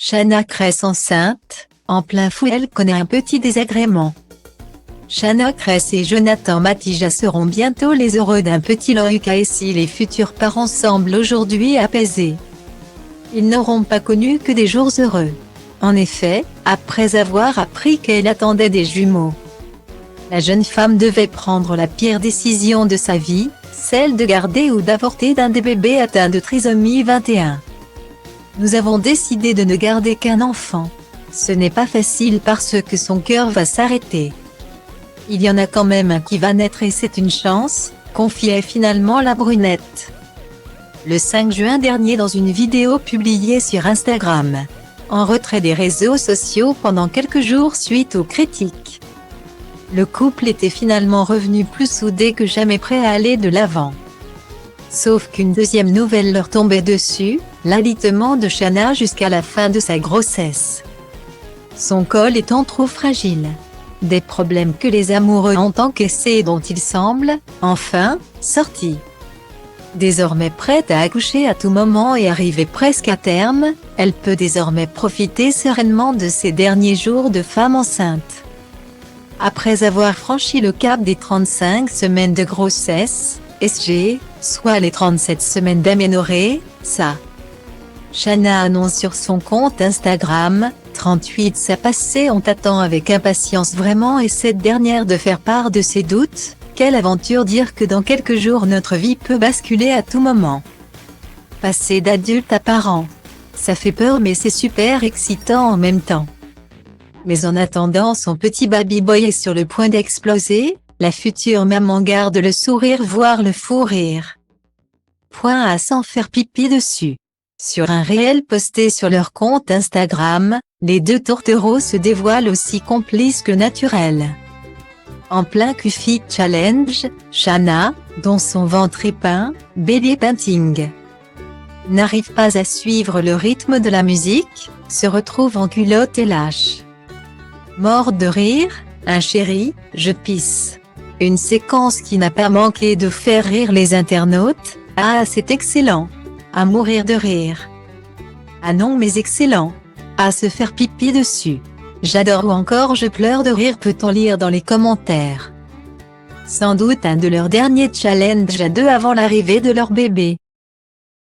Shanna Cress enceinte, en plein fou elle connaît un petit désagrément. Shanna Cress et Jonathan Matija seront bientôt les heureux d'un petit Loïka et si les futurs parents semblent aujourd'hui apaisés. Ils n'auront pas connu que des jours heureux. En effet, après avoir appris qu'elle attendait des jumeaux, la jeune femme devait prendre la pire décision de sa vie, celle de garder ou d'avorter d'un des bébés atteints de trisomie 21. Nous avons décidé de ne garder qu'un enfant. Ce n'est pas facile parce que son cœur va s'arrêter. Il y en a quand même un qui va naître et c'est une chance, confiait finalement la brunette. Le 5 juin dernier dans une vidéo publiée sur Instagram. En retrait des réseaux sociaux pendant quelques jours suite aux critiques. Le couple était finalement revenu plus soudé que jamais prêt à aller de l'avant. Sauf qu'une deuxième nouvelle leur tombait dessus, l'alitement de Shanna jusqu'à la fin de sa grossesse. Son col étant trop fragile. Des problèmes que les amoureux ont encaissés et dont il semble, enfin, sorti. Désormais prête à accoucher à tout moment et arriver presque à terme, elle peut désormais profiter sereinement de ses derniers jours de femme enceinte. Après avoir franchi le cap des 35 semaines de grossesse, SG, soit les 37 semaines d'aménorrhée, Shanna annonce sur son compte Instagram, 38 ça passé on t'attend avec impatience vraiment et cette dernière de faire part de ses doutes, quelle aventure dire que dans quelques jours notre vie peut basculer à tout moment. Passer d'adulte à parent. Ça fait peur mais c'est super excitant en même temps. Mais en attendant son petit baby boy est sur le point d'exploser, la future maman garde le sourire voire le fou rire. Point à s'en faire pipi dessus. Sur un réel posté sur leur compte Instagram, les deux tourtereaux se dévoilent aussi complices que naturels. En plein Q-Fit Challenge, Shanna, dont son ventre est peint, belly painting, n'arrive pas à suivre le rythme de la musique, se retrouve en culotte et lâche. Mort de rire, un chéri, je pisse. Une séquence qui n'a pas manqué de faire rire les internautes, ah c'est excellent. À mourir de rire. Ah non mais excellent. À se faire pipi dessus. J'adore ou encore je pleure de rire peut-on lire dans les commentaires. Sans doute un de leurs derniers challenges à deux avant l'arrivée de leur bébé.